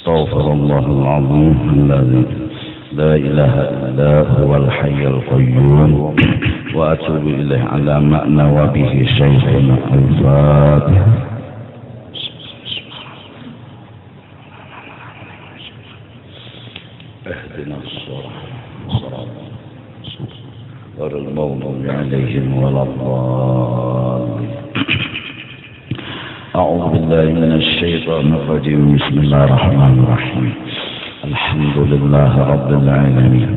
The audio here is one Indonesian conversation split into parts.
أستغفر الله العظيم الذي لا إله إلا هو الحي القيوم وأتوب إليه على ما نوى به شيخنا. الفاتحة. اهدنا الصراط غير المغضوب عليهم ولا الضالين. أعوذ بالله من الشيطان الرجيم. بسم الله الرحمن الرحيم. الحمد لله رب العالمين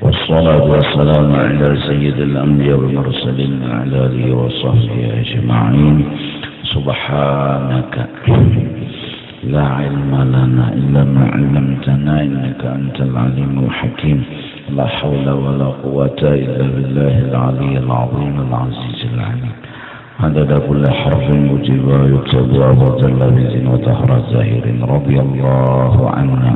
والصلاة والسلام على سيد الأنبياء والمرسلين وعلى آله وصحبه أجمعين. سبحانك لا علم لنا إلا ما علمتنا إنك أنت العليم الحكيم. لا حول ولا قوة إلا بالله العلي العظيم العزيز العليم. عدد كل حرف مجيب ويكتب وجل بزين وطهر الزاهر. رضي الله عنا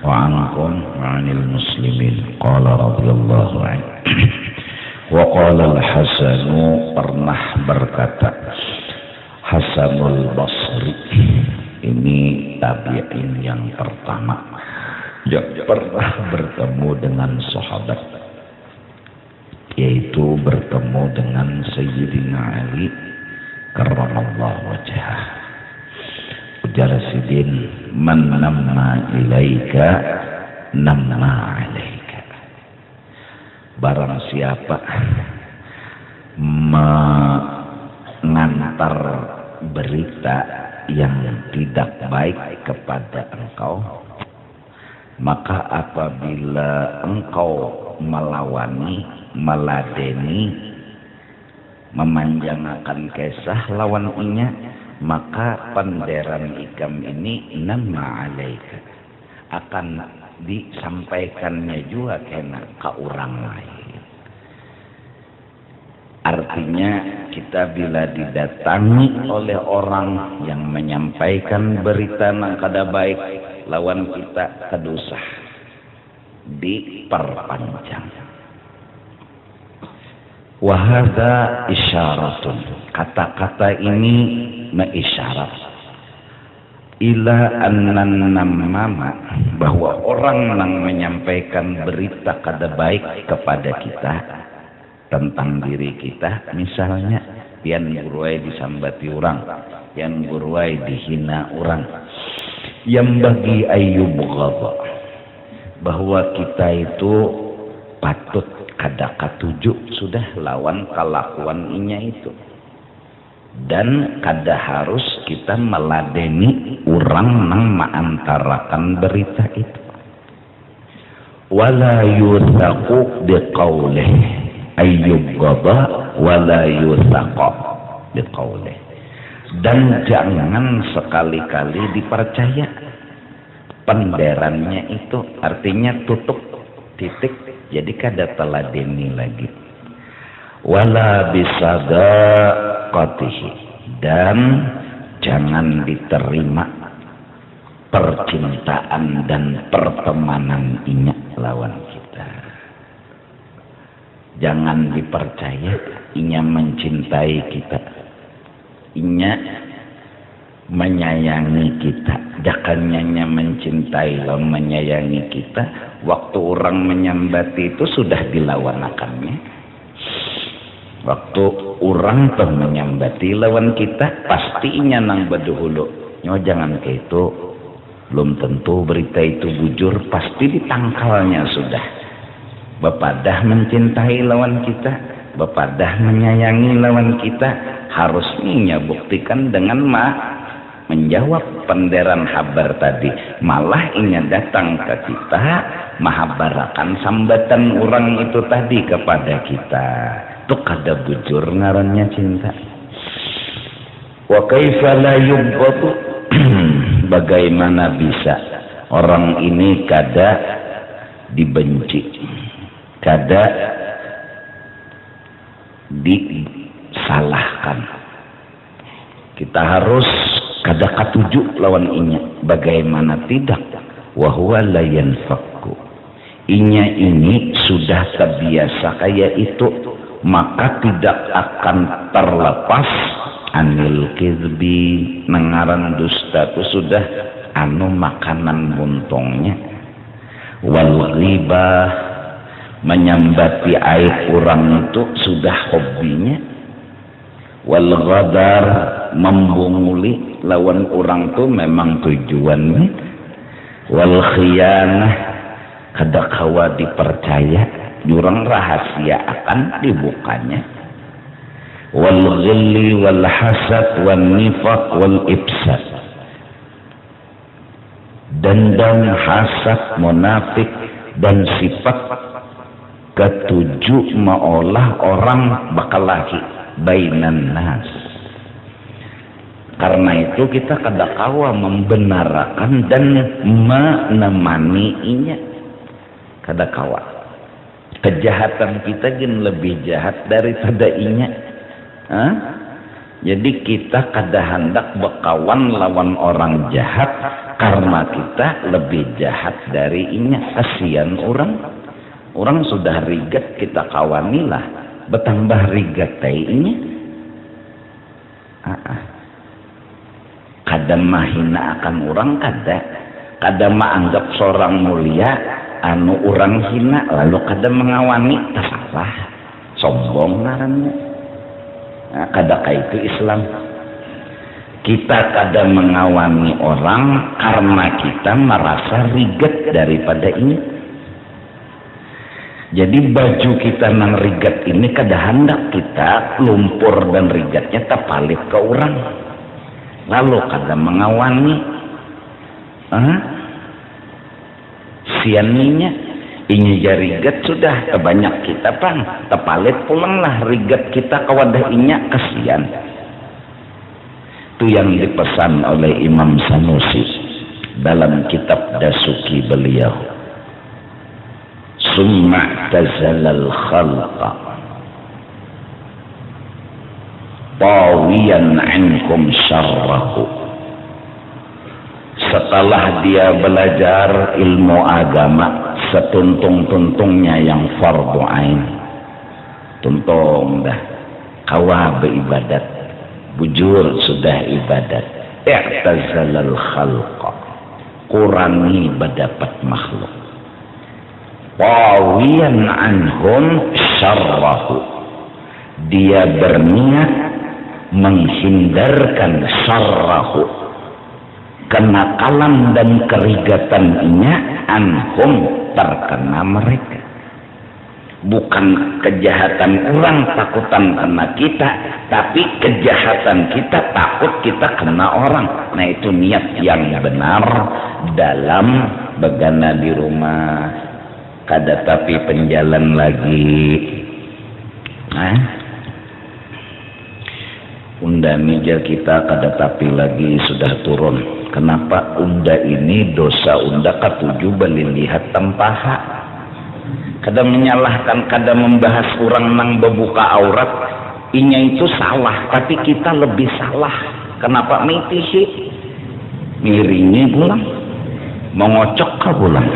وعنكم وعن المسلمين. قال رضي الله عنه. وقال الحسن, pernah berkata Hasanul Basri, ini tabi'in yang pertama yang pernah bertemu dengan sahabat, yaitu bertemu dengan Sayyidina Ali karramallahu wajhah. Ujar Sidin, man namma ilaika namma alaika. Barang siapa mengantar berita yang tidak baik kepada engkau, maka apabila engkau melawani, meladeni, memanjangkan kisah lawan inya, maka panderan ikam ini nama alaika, akan disampaikannya juga kena ke orang lain. Artinya kita bila didatangi oleh orang yang menyampaikan berita yang kada baik lawan kita, kedusah diperpanjang. Wahada isyaratun, kata-kata ini mengisyarat ila annan namama, bahwa orang yang menyampaikan berita kada baik kepada kita tentang diri kita, misalnya yang buruai disambati orang, yang buruai dihina orang, yang bagi ayub ghadha, bahwa kita itu patut kada katuju sudah lawan kelakuan inya itu, dan kada harus kita meladeni orang yang mengantarakan berita itu. Wala yuthaqu biqaulih ayyub ghadha wala yuthaqu biqaulih, dan jangan sekali-kali dipercaya penderannya itu, artinya tutup titik, jadi kada teladeni lagi. Wala bisadaqatihi, dan jangan diterima percintaan dan pertemanan inya lawan kita. Jangan dipercaya inya mencintai kita, inya menyayangi kita. Jakannya mencintai dan menyayangi kita, waktu orang menyambati itu sudah dilawanakannya. Waktu orang tuh menyambati lawan kita, pasti inya nang baduhulu. Nyo jangan kayak itu, belum tentu berita itu bujur, pasti ditangkalnya sudah. Bepadah mencintai lawan kita, bepadah menyayangi lawan kita, harusnya buktikan dengan menjawab penderan habar tadi. Malah inya datang ke kita mahabarakan sambatan orang itu tadi kepada kita. Itu kada bujur ngarannya cinta. Wa kaifa la yubghadu, bagaimana bisa orang ini kada dibenci, kada disalahkan. Kita harus kada katuju lawan inya. Bagaimana tidak? Wa huwa la yanfakku, inya ini sudah terbiasa kayak itu, maka tidak akan terlepas anil kizbi, nengaran dusta itu sudah anu makanan buntongnya, wal ghibah menyambati aib orang itu sudah hobinya, wal ghadar membunguli lawan orang itu memang tujuannya, wal khiyanah kada kawa dipercaya jurang rahasia akan dibukanya, wal ghilli wal hasad wal nifaq wal ifsad, dendam, hasad, munafik dan sifat ketujuh maolah orang bakal lagi bainan nas. Karena itu kita kada kawa membenarkan dan menemaninya, kada kawa. Kejahatan kita gin lebih jahat daripada inya. Jadi kita kada hendak berkawan lawan orang jahat karena kita lebih jahat dari inya. Kasihan orang sudah rigat kita kawanilah, bertambah rigat inya. Kada mahina akan orang, kada menganggap seorang mulia anu orang hina lalu kada mengawani, salah, sombong ngarannya. Kada itu Islam. Kita kada mengawani orang karena kita merasa rigat daripada ini. Jadi baju kita nang rigat ini kada hendak kita lumpur dan rigatnya terpalit ke orang, lalu kada mengawani sianinya ini rigat sudah kebanyak kita pang terpalit pulanglah rigat kita ke wadah inya, kasihan. Itu yang dipesan oleh Imam Sanusi dalam kitab Dasuki beliau, summa tazalal khalqa tawiyan ankum syarrahu. Setelah dia belajar ilmu agama setuntung-tuntungnya yang fardu ain, tuntung dah kawa beribadat, bujur sudah ibadat, i'tazalal khalqa, kurangi berdapat makhluk, tawiyan anhum syarrahu, dia berniat menghindarkan syarrahu, kenakalan dan kerigatannya, anhum terkena mereka. Bukan kejahatan orang takutan kena kita, tapi kejahatan kita takut kita kena orang. Nah itu niat yang benar dalam begana di rumah, kada tapi penjalan lagi. Unda meja kita kada tapi lagi sudah turun. Kenapa unda ini dosa unda ketujuh beli lihat tempaha, kada menyalahkan, kada membahas orang nang bebuka aurat, inya itu salah, tapi kita lebih salah. Kenapa mitisi miringi pulang, mengocok ke pulang,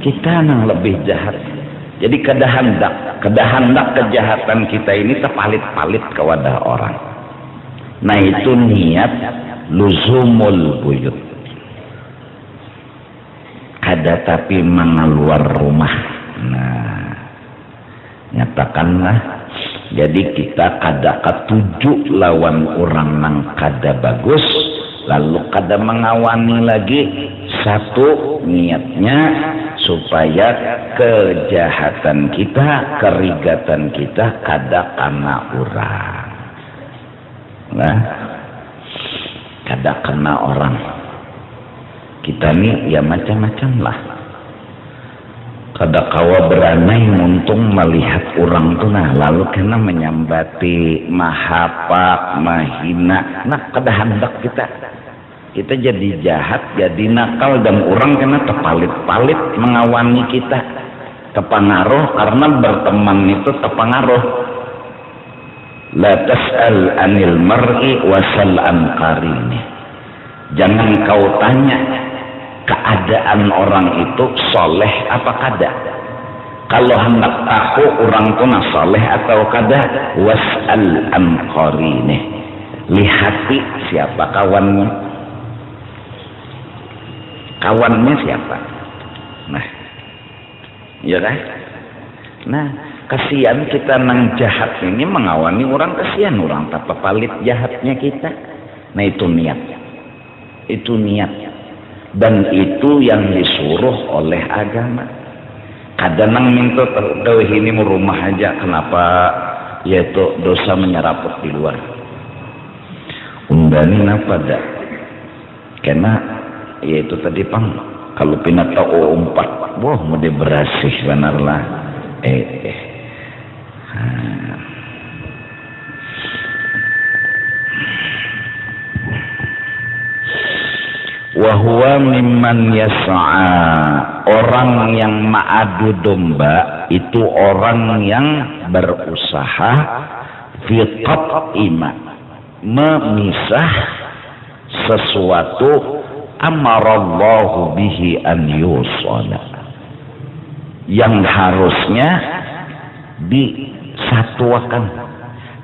kita nang lebih jahat. Jadi kada hendak kejahatan kita ini terpalit-palit ke wadah orang. Nah itu niat luzumul buyut, kada tapi mengeluar rumah. Nah nyatakanlah, jadi kita kada ketujuh lawan orang nang kada bagus, lalu kada mengawani lagi. Satu niatnya supaya kejahatan kita, kerigatan kita kada kena orang. Nah kada kena orang. Kita nih ya macam-macam lah. Kada kawa beranai muntung melihat orang tuh, nah lalu kena menyambati, mahapa, mahina. Nah kada hendak kita jadi jahat, jadi nakal, dan orang kena terpalit-palit mengawani kita, terpengaruh, karena berteman itu terpengaruh. La tas'al anil mar'i wasal an qarini. Jangan kau tanya keadaan orang itu soleh apa kada. Kalau hendak tahu orang itu soleh atau kada, wasal an qarini. Lihati siapa kawannya. kawannya siapa? Nah, iya kan? Nah, kasihan kita nang jahat ini mengawani orang, kasihan orang tak palit jahatnya kita. Nah, itu niat. Itu niat. Dan itu yang disuruh oleh agama. Kadang minta tahu ini mau rumah aja, kenapa yaitu dosa menyeraput di luar. Undani apa dah? Karena yaitu tadi pang kalau pinat tahu umpat, wah mau berasih benarlah. Wahwa mimman yas'a, orang yang ma'adu domba itu orang yang berusaha fi qat'ima, memisah sesuatu amarallahu bihi an yusala, yang harusnya disatuakan,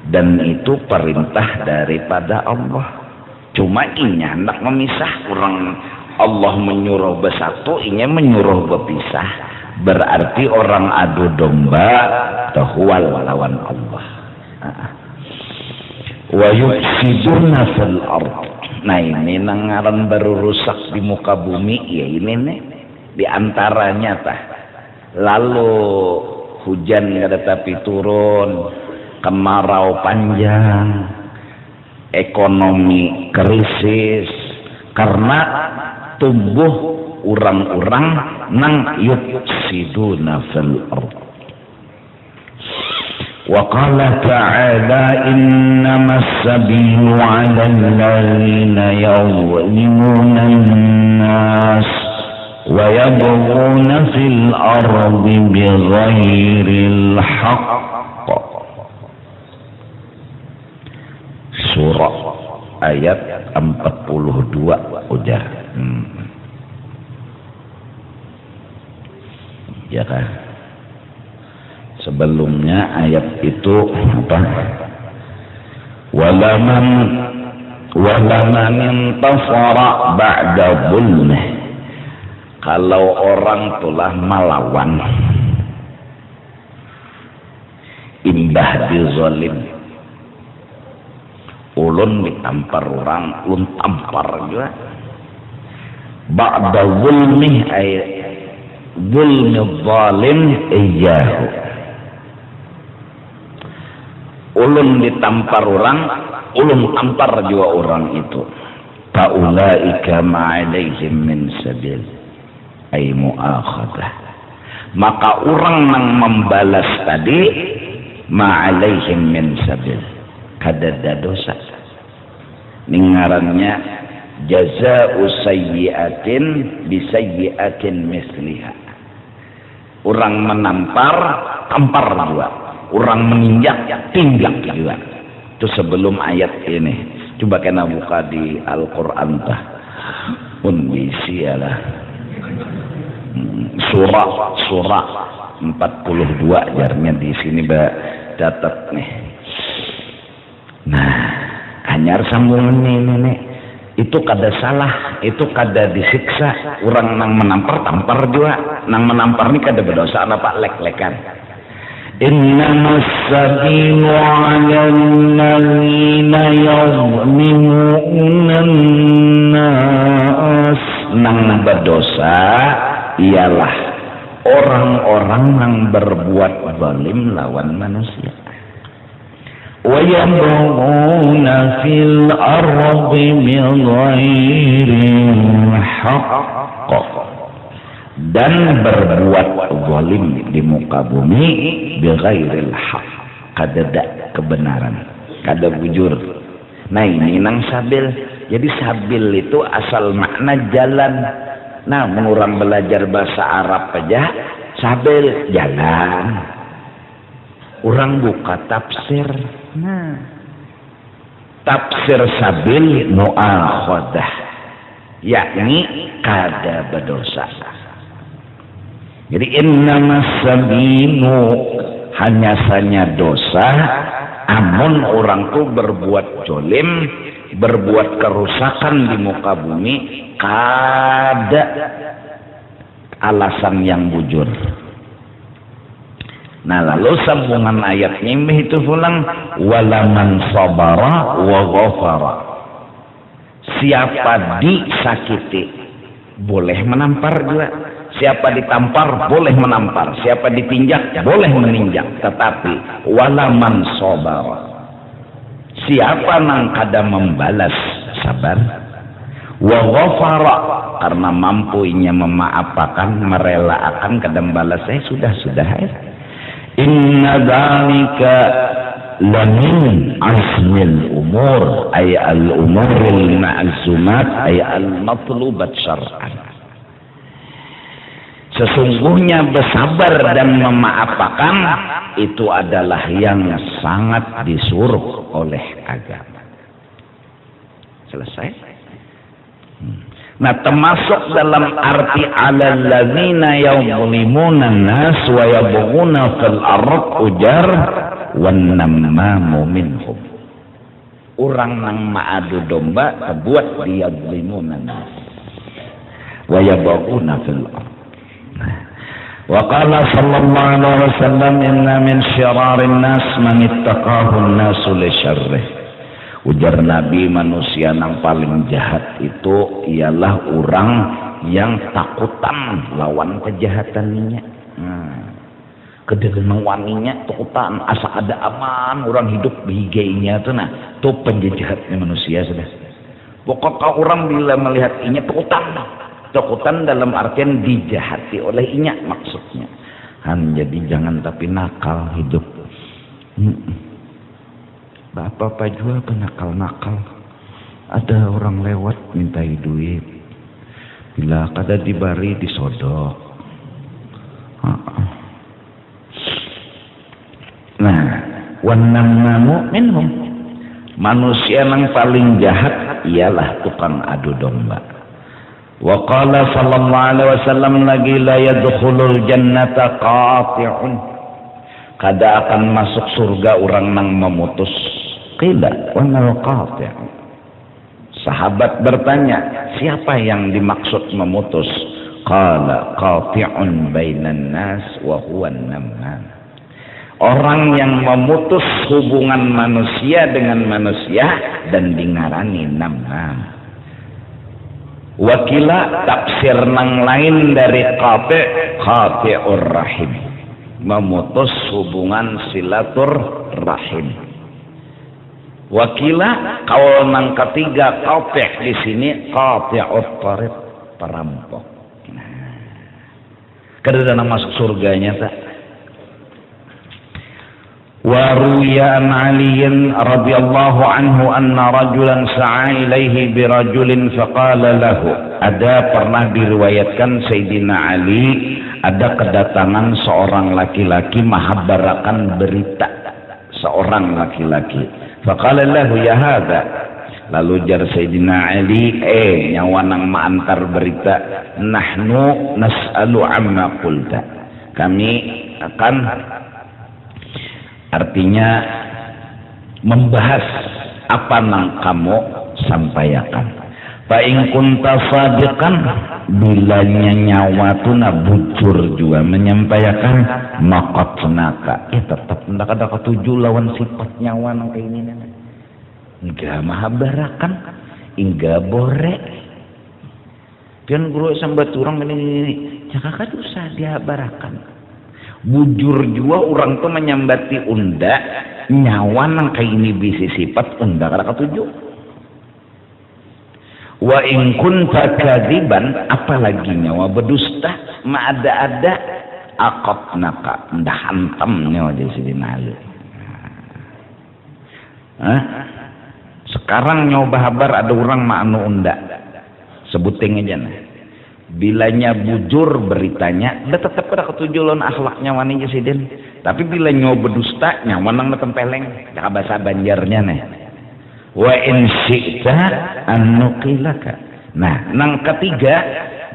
dan itu perintah daripada Allah. Cuma ini hendak memisah, orang Allah menyuruh bersatu, ini menyuruh berpisah. Berarti orang adu domba tahwal lawan Allah. Wa yufsiduna fil ardh. Nah, ini nangaran baru rusak di muka bumi, ya ini nih di antaranya tah. Lalu hujan nggak tapi turun, kemarau panjang, ekonomi krisis, karena tumbuh orang-orang nang yufsiduna fil ardh. Wa qala ta'ala innamas sabilu 'alal ladzina yadhlimuna an-nas wa yabghuna fil ardi bighairil haqq. Surah ayat 42 udah. Ya kan? Sebelumnya ayat itu apa? Walaman intasara ba'da zulmih. Kalau orang telah melawan imbah dizalim, ulun ditampar orang, ulun tampar juga. Ba'da zulmih ay zulmi zalim iyyahu. Ulun ditampar orang, ulun tampar juga orang itu. Faulaika ma'alaihim min sabil ay mu'akhadah. Maka orang yang membalas tadi ma'alaihim min sabil, kadada dosa. Ningarannya jazaa'u sayyi'atin bisayyi'atin misliha. Orang menampar, tampar juga. Orang meninjak, tinjak juga. Itu sebelum ayat ini. Coba kena buka di Al-Quran tah. Unbisi lah. Surah 42 jarnya di sini datat nih. Nah, anyar sambungan nih. Itu kada salah, itu kada disiksa. Orang nang menampar tampar juga. Nang menampar ini kada berdosa apa lek-lekan. Innamas sabilu 'alal ladzina yadhlimuna an-nas. Nang berdosa ialah orang-orang yang berbuat zalim lawan manusia. Wa yabghuna fil ardi bighairil haqq, dan berbuat zalim di muka bumi bighairil haqq, kada kebenaran, kada bujur. Nah, ini nang sabil. Jadi sabil itu asal makna jalan. Nah, orang belajar bahasa Arab aja sabil jalan. Orang buka tafsir. Nah, tafsir sabil mu'akhadah, yakni kada berdosa. Jadi innamas sabilu, hanya saja dosa amun orang tu berbuat jolim berbuat kerusakan di muka bumi kada alasan yang bujur. Nah, lalu sambungan ayatnya itu pulang, walaman sabara wa ghafara. Siapa disakiti boleh menampar juga. Siapa ditampar boleh menampar. Siapa ditinjak boleh meninjak. Tetapi walaman sabara, siapa nang kada membalas sabar, wa ghafara, karena mampunya memaafkan, merelakan kada membalas, sudah ya. Inna dzalika lamin azmil umur, ay al umuril ma'zumat, ay al matlubat syar'an. Sesungguhnya bersabar dan memaafkan itu adalah yang sangat disuruh oleh agama. Selesai. Nah, termasuk dalam arti alal ladzina yuzlimuna an-nas wa yabghuna fil ard ujar wan namamu minhum. Orang nang maadu domba buat dia yuzlimuna an-nas wa yabghuna fil ard. Wa qala sallallahu alaihi wasallam inna min syirarin nas man ittaqahu an-nasu li syarrih. Ujar Nabi, manusia yang paling jahat itu ialah orang yang takutan lawan kejahatannya. Kedengeran waninya takutan, asa ada aman orang hidup bihigainya tuh, nah itu penjahatnya manusia sudah. Pokoknya orang bila melihat inya takutan dalam artian dijahati oleh inya maksudnya. Jadi jangan tapi nakal hidup. Bapak juga penakal-nakal. Ada orang lewat mintai duit, bila kada dibari disodok. Nah, wannamamu minhum, manusia yang paling jahat ialah tukang adu domba. Wa qala sallallahu alaihi wasallam lagi la yadkhulul jannata qati'un, kada akan masuk surga orang nang memutus. Qila wa mal qati'. Sahabat bertanya, siapa yang dimaksud memutus? Qala qati'un bainan nas wa huwa an-namam. Orang yang memutus hubungan manusia dengan manusia dan dingarani namam. Wakila tafsir nang lain dari qati'ur rahim, memutus hubungan silaturahim. Wakila kaul nang ketiga qati' di sini qati'ut tariq, perampok. Kada ada masuk surganya tak. Wa ruya an Ali radhiyallahu anhu anna rajulan sa'a ilaihi bi rajulin faqala lahu. Ada pernah diriwayatkan Sayyidina Ali ada kedatangan seorang laki-laki mahabarakan berita seorang laki-laki. Faqala lahu ya hadza, lalu jar Sayyidina Ali, nyawa nang maantar berita, nahnu nas'alu amma qulta, kami akan, artinya membahas apa nang kamu sampaikan. Fa in kunta sadiqan, bilanya nyawa tu na bujur juga menyampaikan maqatnaka, tetap ndak ada ketujuh lawan sifat nyawa nang kayak ini. Enggak mahabarakan, enggak bore. Pian guru sambat urang ini cakak usah dihabarakan. Bujur juga orang tuh menyambati unda nyawa nang kayak ini bisi sifat unda kada ketujuh. Wa in kunta kadiban, apalagi nyawa berdusta, ma ada aqatnaka, ndah hantam nyawa di sini Ali. Sekarang nyoba habar ada orang maknu unda, sebuting aja nah. Bilanya bujur beritanya, udah tetap pada ketujuan akhlaknya waninya sidin. Tapi bila nyoba berdusta, nyawa nang tempeleng, cakap bahasa Banjarnya nih. Wa in syi'ta an nuqilaka. Nah, nang ketiga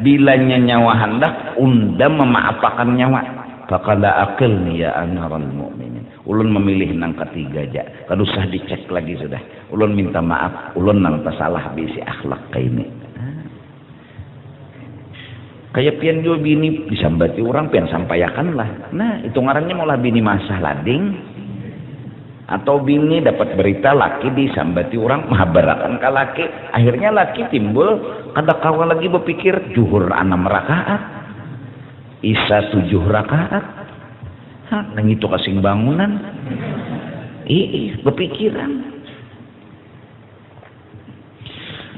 bilanya nyawa hendak unda memaafkan nyawa. Faqala aqilni ya amiral mu'minin. Ulun memilih nang ketiga aja. Kada usah dicek lagi sudah. Ulun minta maaf, ulun nang salah bisi akhlak kaini. Kayak pian juga bini disambati orang pian sampaikan lah. Nah, itu ngarannya maulah bini masah lading. Atau bini dapat berita laki disambati orang mahabarakan ke laki. Akhirnya laki timbul kada kawa lagi berpikir zuhur 6 rakaat. Isya 7 rakaat. Nang itu kasing bangunan. Berpikiran.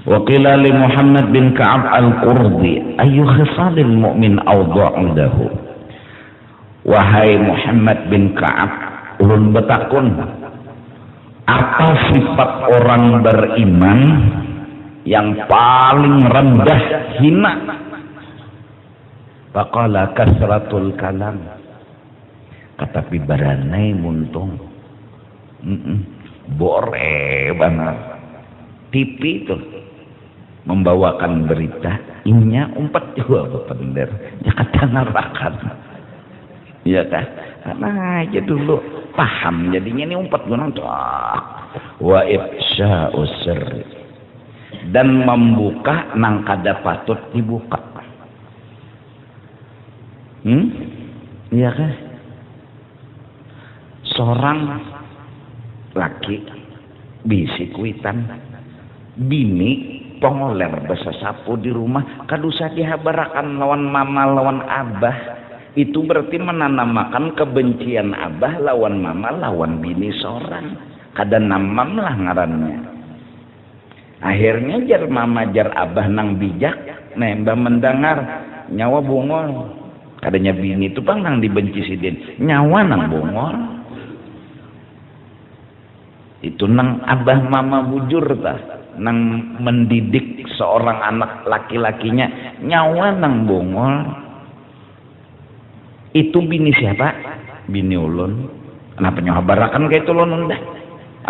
Waqila li Muhammad bin Ka'ab al-Qurdi ayu khisalil mu'min awda'u lahu. Wahai Muhammad bin Ka'ab, ulun betakun, apa sifat orang beriman yang paling rendah, hina? Faqala kasratul kalam. Katapi baranai muntung. Bore banget. TV itu membawakan berita, inya umpat juga bener. Jakarta ngarakan. Iya kan? Karena aja dulu paham jadinya ini umpat gunung tuh. Wa ifsya'us sirri. Dan membuka nang kada patut dibuka. Iya kan? Seorang laki bisi kuitan bini pongoler basa sapu di rumah kadusa dihabarakan lawan mama lawan abah, itu berarti menanamakan kebencian abah lawan mama lawan bini seorang. Kada namam lah ngarannya. Akhirnya jar mama jar abah nang bijak nembah mendengar nyawa bungol. Kadanya bini itu bang nang dibenci sidin nyawa nang bungol. Itu nang abah mama bujur tah, nang mendidik seorang anak laki-lakinya nyawa nang bongol. Itu bini siapa? Bini ulun. Kenapa nyohabarakan kayak itu ulun dah?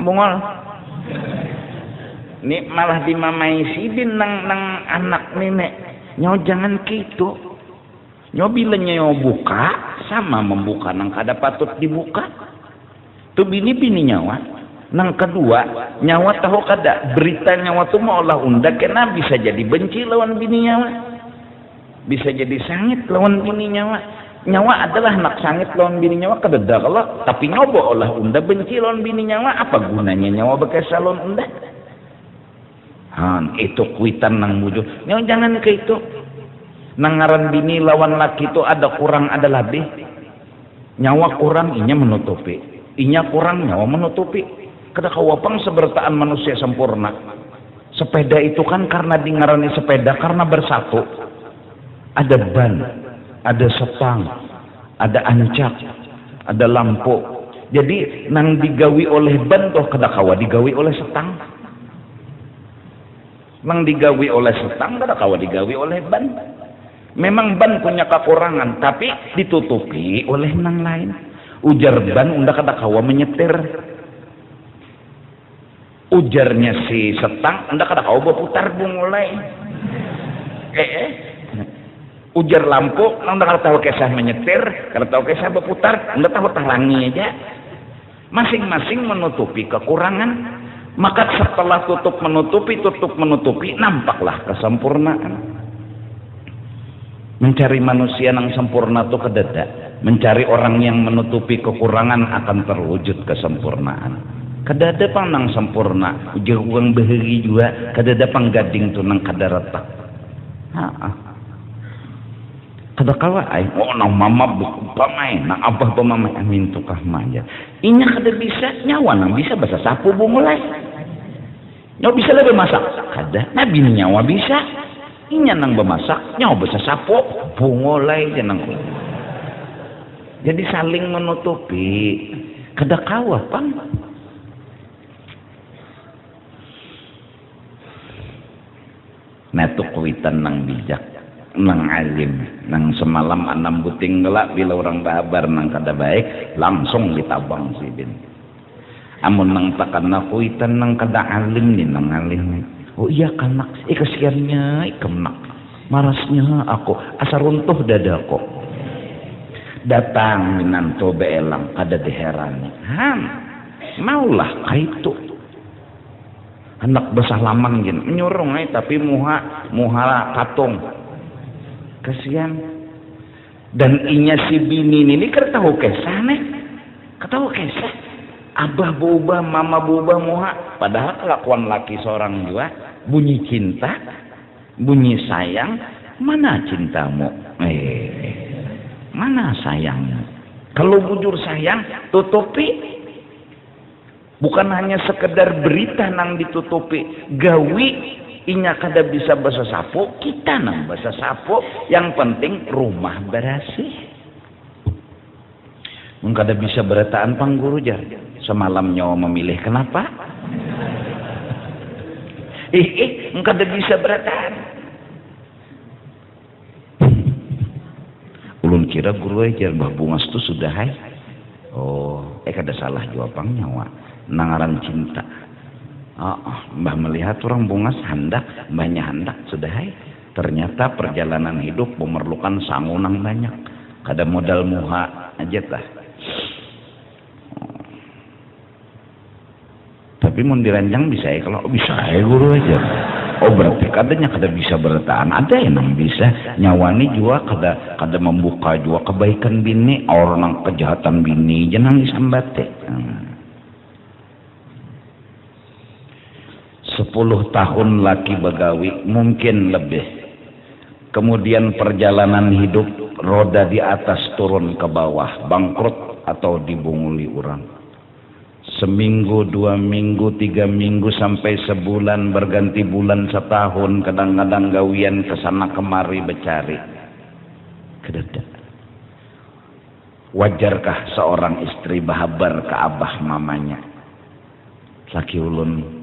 Bongol. Ini malah dimamai sidin nang anak nenek. Nyawa jangan gitu. Nyawa bila nyawa buka sama membuka nang kada patut dibuka. Tuh bini nyawa. Nang kedua, nyawa tahu kada berita nyawa tu mau Allah unda kena bisa jadi benci lawan bini nyawa, bisa jadi sangit lawan bini nyawa. Nyawa adalah nak sangit lawan bini nyawa kada kalau tapi nyoba Allah unda benci lawan bini nyawa, apa gunanya nyawa bekesa lawan unda? Itu kuitan nang mujur. Nyawa jangan ke itu. Nang ngaran bini lawan laki itu ada kurang ada lebih. Nyawa kurang inya menutupi, inya kurang nyawa menutupi. Kada kawapang sebertaan manusia sempurna. Sepeda itu kan karena dingarani sepeda karena bersatu. Ada ban, ada setang, ada ancak, ada lampu. Jadi nang digawi oleh ban toh kada kawa digawi oleh setang. Nang digawi oleh setang kada kawa digawi oleh ban. Memang ban punya kekurangan tapi ditutupi oleh nang lain. Ujar ban unda kada kawa menyetir. Ujarnya si setang anda kada kau berputar mulai ujar lampu anda kada tahu kisah menyetir, kada tahu kisah berputar, anda tahu talangi aja. Masing-masing menutupi kekurangan, maka setelah tutup menutupi nampaklah kesempurnaan. Mencari manusia yang sempurna itu kedada, mencari orang yang menutupi kekurangan akan terwujud kesempurnaan. Kada ada pang nang sempurna, ujar uang beheri juga, kada ada pang gading tu nang kada retak. Kada kawa ay, nang mama pamay, nang abah pamay, amin tukah manja. Inya kada bisa nyawa nang bisa basa sapu bumulay. Nyawa bisa lebih masak, kada. Nabi nyawa bisa, inya nang bemasak, nyawa basa sapu bumulay janang. Jadi saling menutupi, kada kawa pang. Natu kuitan nang bijak, nang alim, nang semalam anam buting ngelak bila orang babar nang kada baik langsung ditabang sidin. Amun nang takana kuitan nang kada alim ni nang alim. Oh iya kanak, kasihannya ikenak, marasnya aku, asa runtuh dadaku. datang minanto beelang kada diherani maulah kaitu anak besar lamang gin menyurung tapi muha patung kasihan. Dan inya si bini ini ketahu kesah nih, ketahu kesah abah berubah mama berubah muha, padahal kelakuan laki seorang juga bunyi cinta bunyi sayang. Mana cintamu? Mana sayangmu? Kalau bujur sayang tutupi, bukan hanya sekedar berita nang ditutupi, gawi inya kada bisa bahasa sapu, kita nang bahasa sapu. Yang penting rumah bersih. Kada bisa berataan pangguru jar. Semalam nyawa memilih kenapa? Kada bisa berataan. Ulun kira guru ajar Mbah Bungas itu sudah hai. Kada salah jawabang nyawa. Nangaran cinta. Mbah melihat orang Bungas handak, mbahnya handak sudah hai. Ternyata perjalanan hidup memerlukan sangunang banyak. Kada modal muha aja tah. Tapi mau diranjang bisa ya, kalau bisa ya guru aja. Berarti kadanya kada bisa bertahan. Ada yang bisa nyawani juga kada membuka juga kebaikan bini, orang kejahatan bini jangan disambate. 10 tahun laki begawi mungkin lebih. Kemudian perjalanan hidup roda di atas turun ke bawah, bangkrut atau dibunguli orang. Seminggu, 2 minggu, 3 minggu sampai sebulan, berganti bulan, setahun, kadang-kadang gawian kesana kemari becari. Kedada. Wajarkah seorang istri bahabar ke abah mamanya? Laki ulun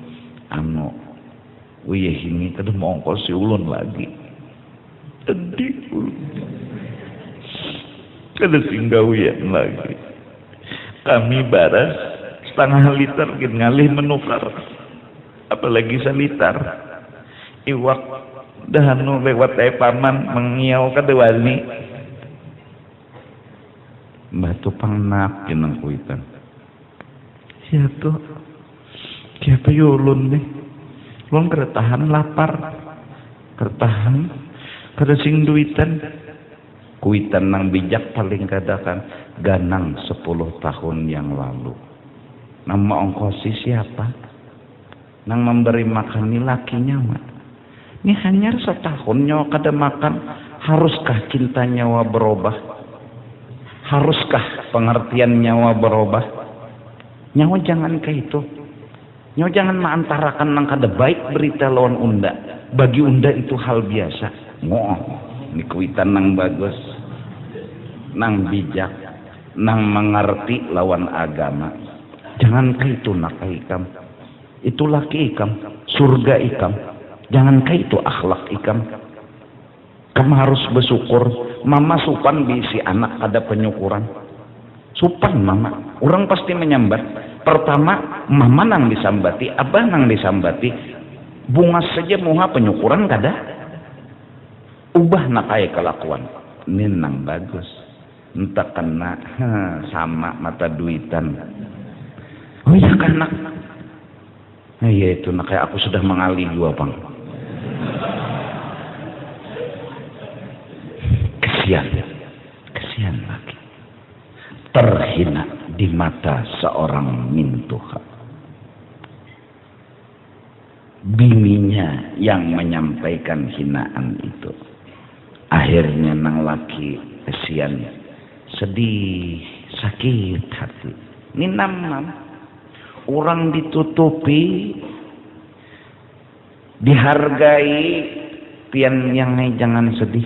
wiyah ini kada mongko si ulun lagi. Sedih ulun. Kada singgawian lagi. Kami baras setengah liter ngalih menukar, apalagi selitar. Iwak dahanu lewat paman mengiau kada wani. Batu pangnak jeneng kuitan. Siapa? Siapa yulun nih? Ulun kada tahan lapar, kada tahan, kada sing duitan. Kuitan nang bijak paling kada kan ganang 10 tahun yang lalu. Nama ongkosi siapa? Nang memberi makan ni lakinya mak. Ini hanya setahun nyawa kada makan. Haruskah cinta nyawa berubah? Haruskah pengertian nyawa berubah? Nyawa jangan kayak itu. Nyawa jangan mengantarakan nang kada baik berita lawan unda. Bagi unda itu hal biasa. Ini kuitan nang bagus, nang bijak, nang mengerti lawan agama. Jangan itu nak ikam. Itu laki ikam, surga ikam. Jangan itu akhlak ikam. Kamu harus bersyukur. Mama supan bisi anak ada penyukuran. Supan mama. Orang pasti menyambat. Pertama mama nang disambati, abah nang disambati. Bungas saja muha penyukuran kada. Ubah nak kelakuan. Ini nang bagus. Entah kena sama mata duitan. Oh iya kan nak. Nah iya itu nak kayak aku sudah mengalih juga bang. Kesian lagi. Terhina di mata seorang mintuha. Bininya yang menyampaikan hinaan itu. Akhirnya nang laki kesian, sedih, sakit hati. Ini nam. Orang ditutupi, dihargai, pian yang jangan sedih.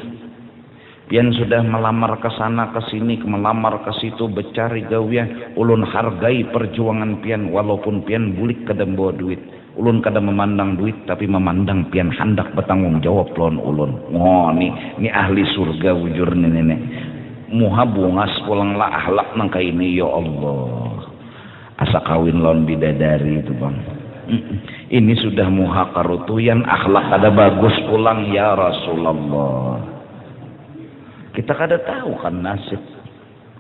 Pian sudah melamar ke sana ke sini, melamar ke situ, bercari gawian. Ulun hargai perjuangan pian, walaupun pian bulik kada bawa duit. Ulun kada memandang duit, tapi memandang pian hendak bertanggung jawab lawan ulun. Ini ahli surga wujur nenek. Muha bungas pulanglah ahlak nang kayak ini ya Allah. Asa kawin lawan bidadari itu bang. Ini sudah muha karutuyan, akhlak ada bagus pulang ya Rasulullah. Kita kada tahu kan nasib.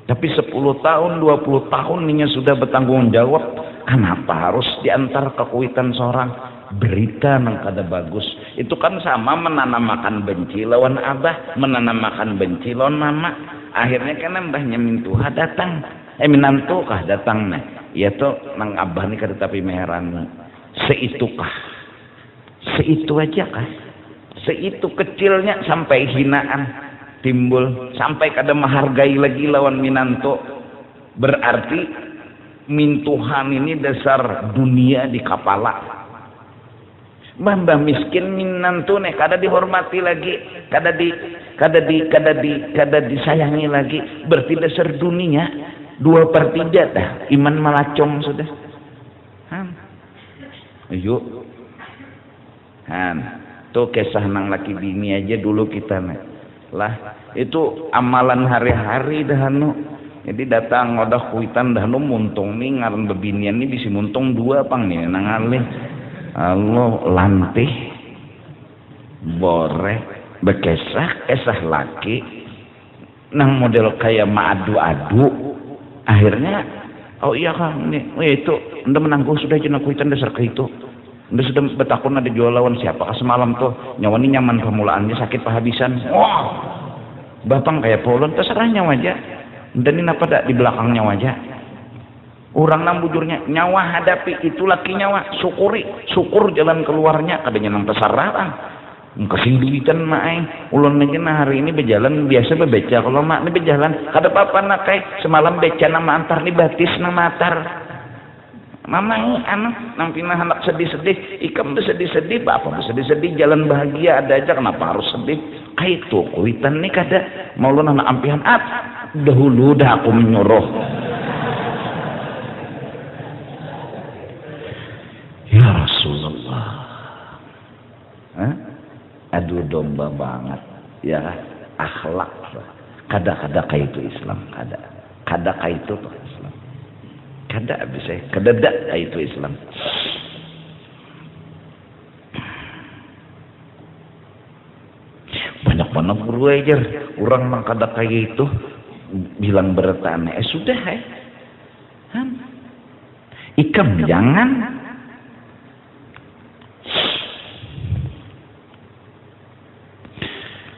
Tapi 10 tahun, 20 tahun ninya sudah bertanggung jawab. Kenapa harus diantar ke kuitan seorang? Berita nang kada bagus. Itu kan sama menanamakan benci lawan abah, menanamakan benci lawan mama. Akhirnya kan mbahnya mintuha datang. Minantu kah datang nih. Ya tuh nang abah nih kada tapi meheran. Seitukah? Seitu aja kah? Seitu kecilnya sampai hinaan timbul, sampai kada menghargai lagi lawan minanto. Berarti mintuhan ini dasar dunia di kepala. Mbah miskin minanto nih kada dihormati lagi, kada disayangi lagi. Berarti dasar dunia 2/3 dah iman malacong sudah. Yuk, tuh kisah nang laki bini aja dulu kita nih. Lah itu amalan hari-hari dah nu. Jadi datang ngodah kuitan dah nu muntung nih ngaran bebinian nih bisa muntung 2 pang nih nang alih. Allah lantih boreh bekesah laki nang model kayak maadu-adu. Akhirnya oh iya kang nih, itu anda menangguh sudah jenah kuitan dasar ke itu. Anda sudah betakun ada jual lawan siapa semalam tuh nyawa ini nyaman permulaannya sakit pahabisan. Wah bapang kayak polon terserah nyawa aja. Dan ini apa dak di belakangnya wajah. Orang nang bujurnya nyawa hadapi itu laki nyawa syukur jalan keluarnya kadanya nang pesararan. Kasih duitan mak ulun aja hari ini berjalan biasa bebeca kalau mak ini berjalan kada apa-apa nak semalam beca nama antar nih batis nama antar mama ini anak nang pinah anak sedih-sedih ikam tuh sedih-sedih bapak tuh sedih-sedih jalan bahagia ada aja kenapa harus sedih kayak itu kuitan nih kada mau lu anak ampihan dahulu dah aku menyuruh ya Rasulullah aduh domba banget ya akhlak kada kayak itu Islam kada kayak itu Islam kada bisa kada kayak itu Islam banyak guru aja orang mang kada kayak itu bilang bertanya sudah ikam jangan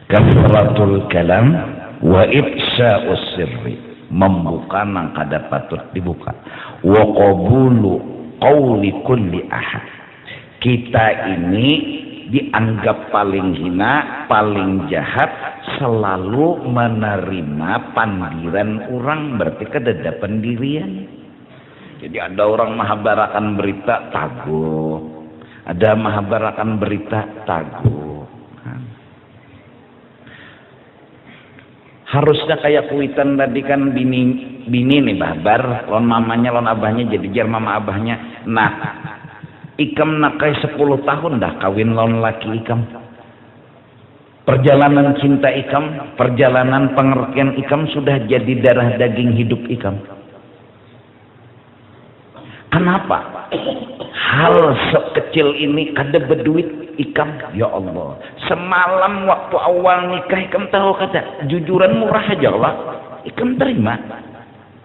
kafaratul kalam wa ifsa'us sirri membuka nang kada patut dibuka wa qabulu qawli kulli ahad. Kita ini dianggap paling hina, paling jahat, selalu menerima panggilan orang, berarti kada pendirian. Jadi ada orang mahabarakan berita taguh, ada mahabarakan berita taguh. Harusnya kayak kuitan tadi kan bini nih babar lon mamanya lon abahnya jadi jar mama abahnya nah ikam nak kayak 10 tahun dah kawin lon laki ikam perjalanan cinta ikam perjalanan pengertian ikam sudah jadi darah daging hidup ikam. Kenapa hal sekecil ini kada berduit ikam ya Allah semalam waktu awal nikah ikam tahu kata jujuran murah aja Allah ikam terima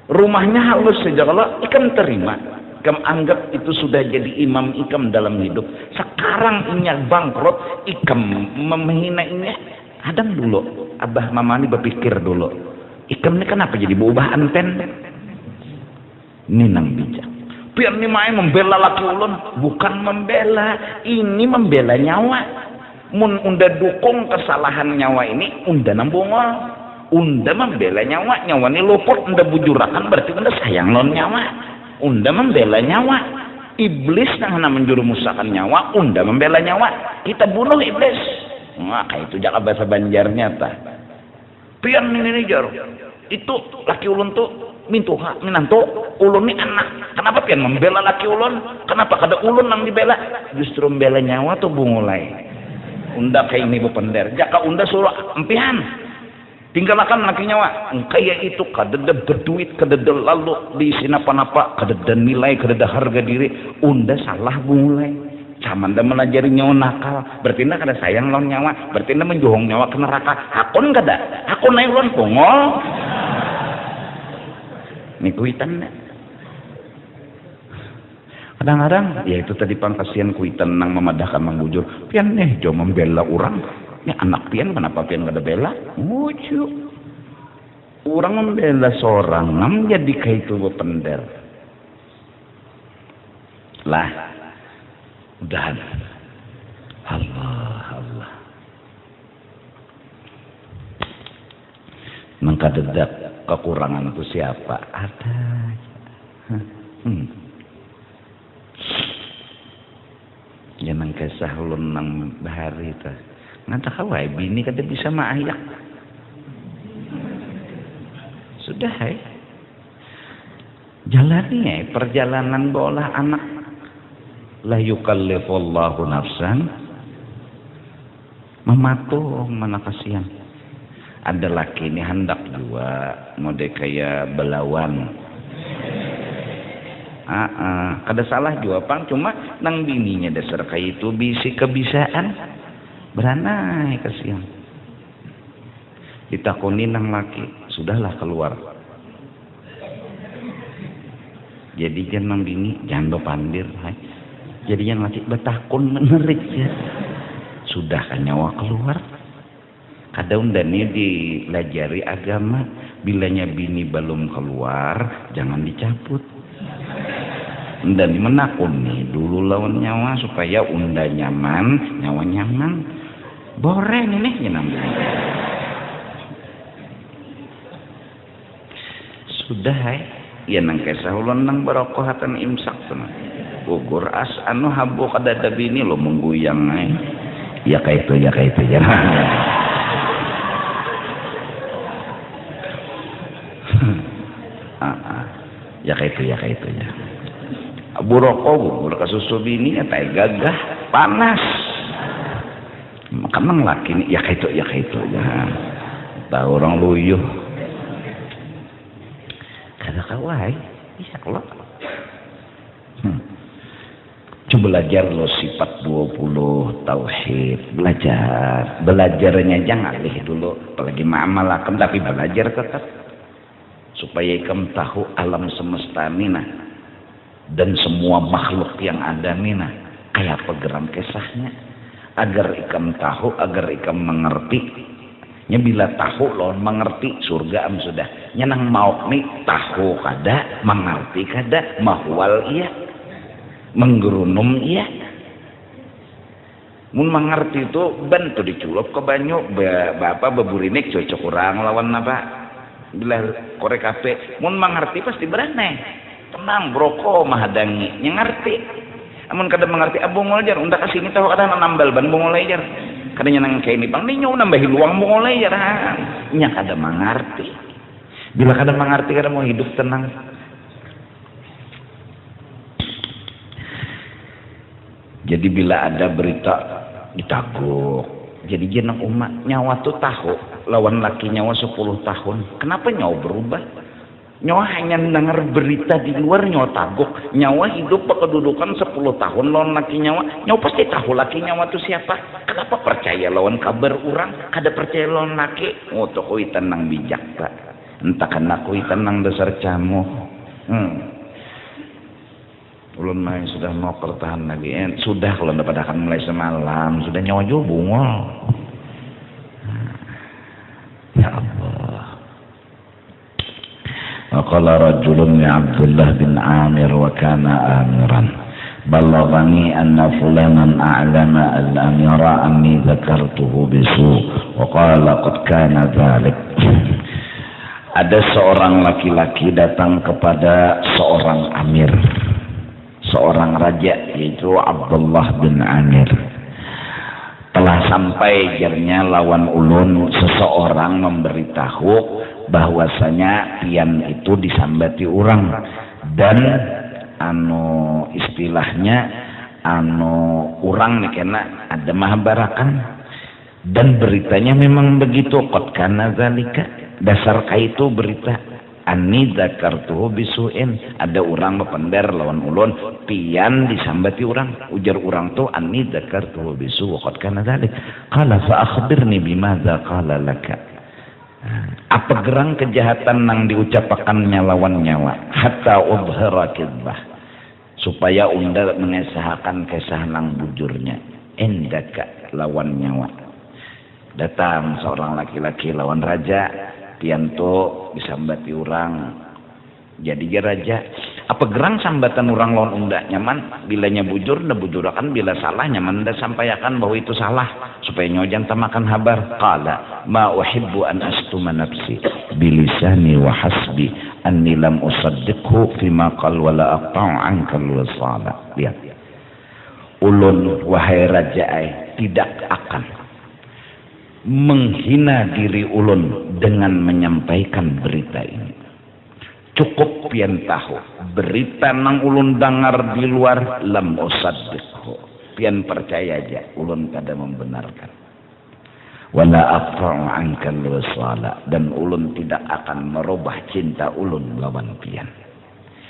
rumahnya halus saja Allah ikam terima ikam anggap itu sudah jadi imam ikam dalam hidup. Sekarang ini bangkrut ikam menghina ini hadang dulu abah mama ini berpikir dulu ikam ini kenapa jadi berubah anten ini nang bijak biar nih main membela laki ulun bukan membela ini membela nyawa mun unda dukung kesalahan nyawa ini unda nambungol unda membela nyawa ini luput unda bujurakan berarti unda sayang non nyawa unda membela nyawa iblis yang menjurumusakan nyawa unda membela nyawa kita bunuh iblis nah kayak itu jaka bahasa Banjarnya tah biar ini jar itu laki ulun tuh mintuha minanto ulun ini anak kenapa pian membela laki ulun kenapa kada ulun nang dibela justru membela nyawa tuh bungulai unda kayak ini bepender jaka unda suruh empihan tinggalkan laki nyawa kayak itu kada berduit kada lalu di sinapa-napa kada nilai kada harga diri unda salah bungulai caman dah melajari nyawa nakal berarti anda kada sayang lawan nyawa berarti anda menjohong nyawa ke neraka hakun kada hakun naik ulun bungol kuitan. Kadang-kadang ya itu tadi pangkasian kuitan nang memadahkan mang bujur pian jo membela orang ini anak pian kenapa pian kada bela lucu orang membela seorang nam jadi kayak itu bepender lah udahan Allah nang kadedak kekurangan itu siapa ada ya nang kesah ulun nang bahari ta ngata kawai bini kada bisa maayak sudah jalani perjalanan bola anak la yukallifullahu nafsan mematung mana kasihan ada laki ini hendak juga mode kayak belawan kada salah juga pang cuma nang bininya dasar kayak itu bisi kebisaan beranai kasihan ditakoni nang laki sudahlah keluar jadi jangan nang bini jangan pandir jadi yang laki betakun menerik ya sudah kan nyawa keluar kada undani dilajari agama bilanya bini belum keluar jangan dicabut dan menakuni dulu lawan nyawa supaya unda nyaman nyawa nyaman boreng ini ya namanya sudah ya nang kesah ulun nang barokohatan imsak teman gugur as anu habu kada bini lo mengguyang ya kayak itu ya ya kayak itu ya buroko susu bini ya tay gagah panas makan laki ini ya kayak itu ya tahu orang luyuh kada kawai iya kalau coba belajar lo sifat 20 tauhid belajarnya jangan alih dulu apalagi ma'amalakan tapi belajar tetap supaya kamu tahu alam semesta mina dan semua makhluk yang ada mina kayak apa geram kesahnya agar ikam tahu agar ikam mengerti nya bila tahu lawan mengerti surga am sudah nyenang mau nih tahu kada mengerti kada mahwal iya menggerunum iya mun mengerti itu bantu diculop ke banyu bapak beburinik cocok kurang lawan apa bila korek kape mun mengerti pasti berani tenang broko mahadangi yang ngerti amun kada mengerti abong jar unda kasih ini tahu kada nambal ban bongol jar kadanya nang kayak ini bang ninyo nambahi luang bongol jar nya kada mengerti bila kada mengerti kada mau hidup tenang jadi bila ada berita ditaguk jadi jeneng umat nyawa tuh tahu lawan laki nyawa 10 tahun kenapa nyawa berubah nyawa hanya dengar berita di luar nyawa taguk nyawa hidup kedudukan 10 tahun lawan laki nyawa pasti tahu laki nyawa itu siapa kenapa percaya lawan kabar orang kada percaya lawan laki tuh kui tenang bijak pak entah kena kui tenang dasar camu ulun main sudah mau pertahan lagi sudah kalau dapat akan mulai semalam sudah nyawa juga bungol ya Allah. وقال رجل لعبد الله بن عامر وكان آمرا بلغني أن فلانا أعلم الأمير أني ذكرته بسوء وقال قد كان ذلك ada seorang laki-laki datang kepada seorang amir seorang raja yaitu Abdullah bin Amir telah sampai jarnya lawan ulun seseorang memberitahu bahwasanya pian itu disambati orang dan istilahnya orang nih kena ada mahabarakan dan beritanya memang begitu qad kana zalika dasar kaitu berita Ani dzakartuhu bisu'in, ada orang mepender lawan ulun pian disambati orang, ujar orang tu ani dzakartuhu bisu' wa qad kana dzalik. Qala fa akhbirni bimadza qala laka. Apa gerang kejahatan nang diucapakannya lawan nyawa hatta ubhara kidbah, supaya unda mengesahkan kesah nang bujurnya endaka lawan nyawa. Datang seorang laki-laki lawan raja, pianto disambati orang jadi dia raja. Apa gerang sambatan orang lawan unda nyaman, bilanya bujur nda bujurakan, bila salah nyaman nda sampaikan bahwa itu salah supaya nyojan tamakan habar. Qala ma uhibbu an astuma nafsi bilisani wa hasbi anni lam usaddiqhu fima qal wa la aqta'u anka al-wasala. Lihat, ulun wahai raja tidak akan menghina diri ulun dengan menyampaikan berita ini. Cukup pian tahu berita nang ulun dengar di luar, lam usaddiqhu, pian percaya aja ulun kada membenarkan. Wala aqta'u anka al-wasala, dan ulun tidak akan merubah cinta ulun lawan pian.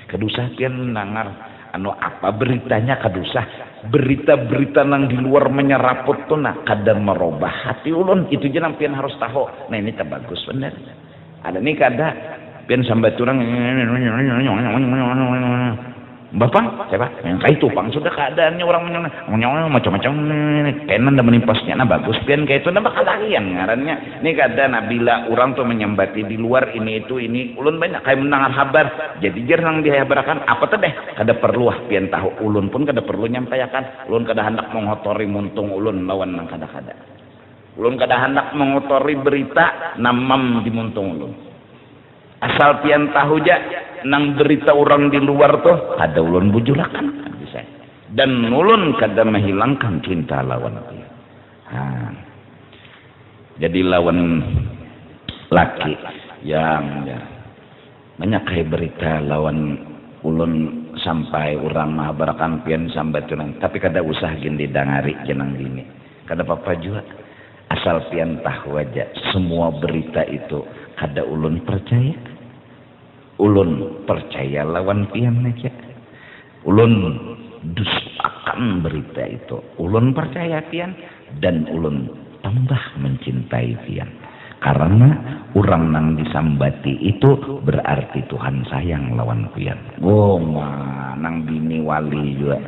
Kedusah pian dengar anu apa beritanya, kadusah berita-berita nang di luar menyeraput tuh nah kada merubah hati ulun. Itu je nang pian harus tahu. Nah ini tak bagus bener. Ada nih kada pian sambat orang Bapak, siapa? Kayak tupang sudah keadaannya orang macam-macam kenan dan menimpasnya. Nah bagus pian kayak itu, nah bakal lagian ngarannya. Ini kada nabila orang tuh menyambati di luar ini itu ini ulun banyak kayak mendengar kabar. Jadi jarang dihabarakan apa tuh deh. Kada perlu pian tahu ulun pun kada perlu nyampaikan. Ulun kada hendak mengotori muntung ulun lawan nang kada-kada. Ulun kada hendak mengotori berita namam di muntung ulun. Asal pian tahu aja nang berita orang di luar tuh kada ulun bujurakan bisa. Dan ulun kada menghilangkan cinta lawan dia. Jadi lawan laki yang banyak kayak berita lawan ulun sampai orang mahabarakan pian sambat orang, tapi kada usah gin didangari jenang gini. Kada apa-apa juga. Asal pian tahu aja semua berita itu kada ulun percaya. Ulun percaya lawan pian aja. Ulun dustakan berita itu. Ulun percaya pian dan ulun tambah mencintai pian. Karena orang nang disambati itu berarti Tuhan sayang lawan pian. Oh, nang bini wali juga.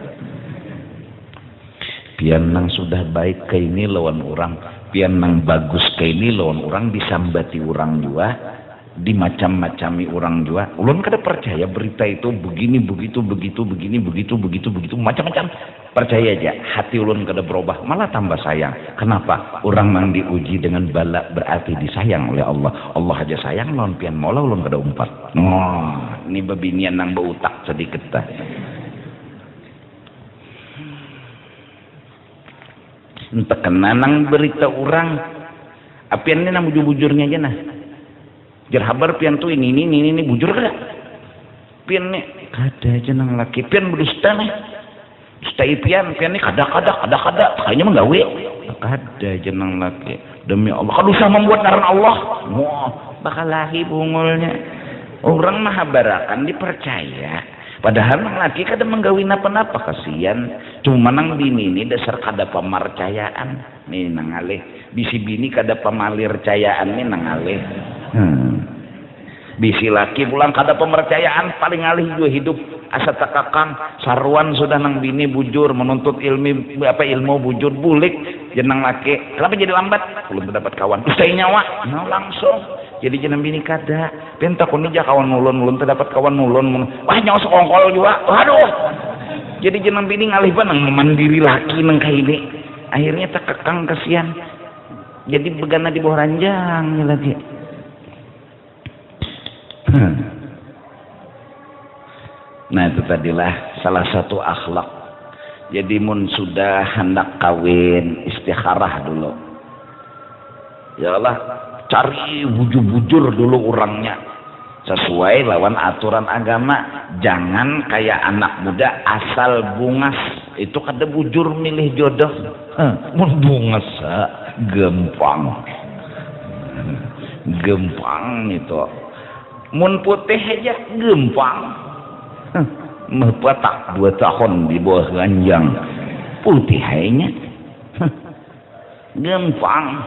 Pian nang sudah baik ke ini lawan orang, pian nang bagus ke ini lawan orang, disambati orang juga, dimacam-macami orang juga. Ulun kada percaya berita itu begini begitu begitu begini begitu begitu begitu macam-macam. Percaya aja hati ulun kada berubah, malah tambah sayang. Kenapa? Orang yang diuji dengan bala berarti disayang oleh Allah. Allah aja sayang lawan pian, malah ulun kada umpat. Ini bebinian nang beutak sedikit dah. Entah kena nang berita orang apian ini nang bujur-bujurnya aja nah. Jar habar pian tuh ini bujur kada? Pian nih kada aja nang laki pian berdusta nih. Dusta pian nih kada kayaknya menggawe. Kada aja nang laki. Demi Allah kada usah membuat ngaran Allah. Wah, bakal lahi bungulnya. Orang mahabarakan dipercaya. Padahal nang laki kada menggawe napa-napa, kasihan. Cuma nang bini ini dasar kada pamarcayaan. Nih nang alih. Bisi bini kada pamalircayaan nih nang alih. Bisi laki pulang kada pemercayaan, paling alih juga hidup asa takakang sarwan sudah nang bini bujur menuntut ilmu bujur bulik jenang laki. Kenapa jadi lambat? Belum dapat kawan. Usai nyawa, nah langsung. Jadi jenang bini kada. Pentak kun aja kawan ulun terdapat kawan ulun. Wah nyawa sekongkol juga. Waduh. Jadi jenang bini ngalih ba nang mandiri laki nang kaini. Akhirnya takakang kasihan. Jadi begana di bawah ranjang lagi. Nah itu tadilah salah satu akhlak. Jadi mun sudah hendak kawin istikharah dulu. Ya Allah, cari bujur-bujur dulu orangnya sesuai lawan aturan agama. Jangan kayak anak muda asal bungas. Itu kada bujur milih jodoh. Mun bungas gempang itu. Mun putih aja gempang. Mepatak 2 tahun di bawah ranjang putih hanya gempang.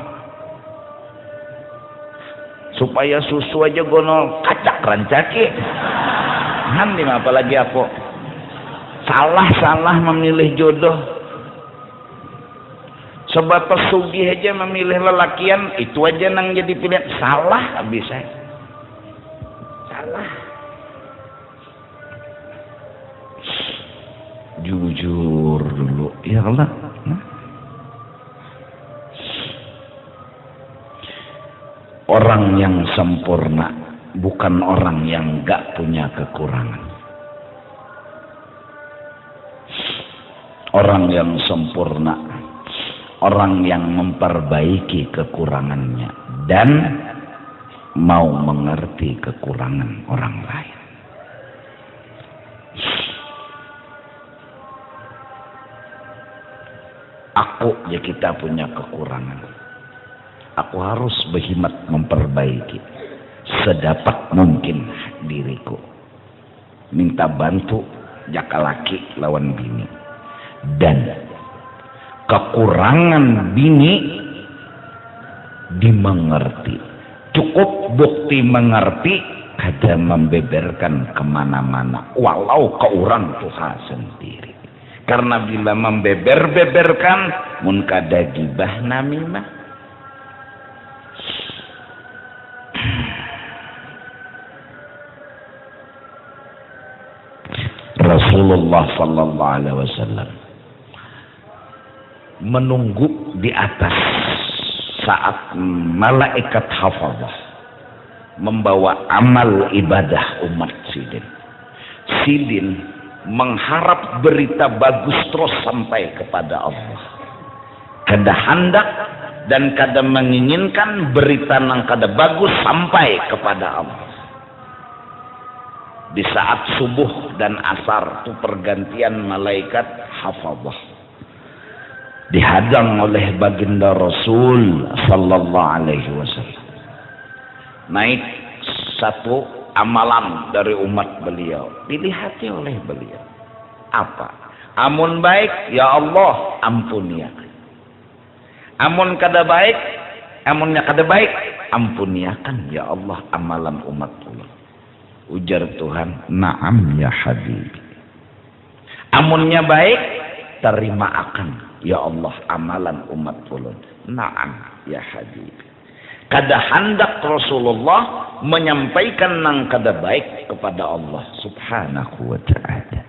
supaya susu aja gono kacak rancaki. Nanti apalagi aku salah memilih jodoh. Sebatas sugih aja memilih lelakian, itu aja nang jadi pilihan. Salah habis saya. Salah. Jujur dulu, ya Allah. Orang yang sempurna bukan orang yang gak punya kekurangan. Orang yang sempurna, orang yang memperbaiki kekurangannya dan mau mengerti kekurangan orang lain. Aku ya, kita punya kekurangan. Aku harus berhimmat memperbaiki sedapat mungkin diriku. Minta bantu jaka laki lawan bini. Dan kekurangan bini dimengerti. Cukup bukti mengerti, kada membeberkan kemana-mana. Walau ke orang Tuhan sendiri. Karena bila membeber-beberkan, mun kada gibah namimah. Rasulullah sallallahu alaihi wasallam menunggu di atas saat malaikat hafazah membawa amal ibadah umat sidin. Sidin mengharap berita bagus terus sampai kepada Allah. Kada hendak dan kada menginginkan berita nang kada bagus sampai kepada Allah. Di saat subuh dan asar itu pergantian malaikat hafazah dihadang oleh baginda Rasul sallallahu alaihi wasallam. Naik satu amalan dari umat beliau, dilihati oleh beliau. Apa? Amun baik, ya Allah ampuniakan. Amun kada baik, amunnya kada baik, ampuniakan ya Allah amalan umat Allah. Ujar Tuhan, na'am ya Habib. Amunnya baik, terima akan ya Allah amalan umat ulun. Na'am ya Habib. Kada hendak Rasulullah menyampaikan nang kada baik kepada Allah subhanahu wa ta'ala.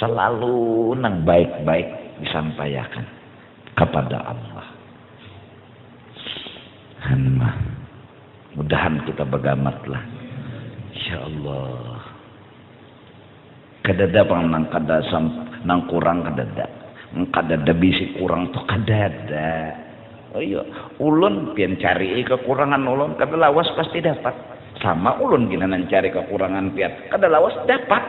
Selalu nang baik-baik disampaikan kepada Allah. Hanma, mudahan kita begamatlah. Ya Allah. Kadada pang nang kada nang kurang kadada. Kadada bisi kurang tuh kadada. Oh iya, ulun pian cari kekurangan ulun kada lawas pasti dapat. Sama ulun gina nan cari kekurangan pian kada lawas dapat.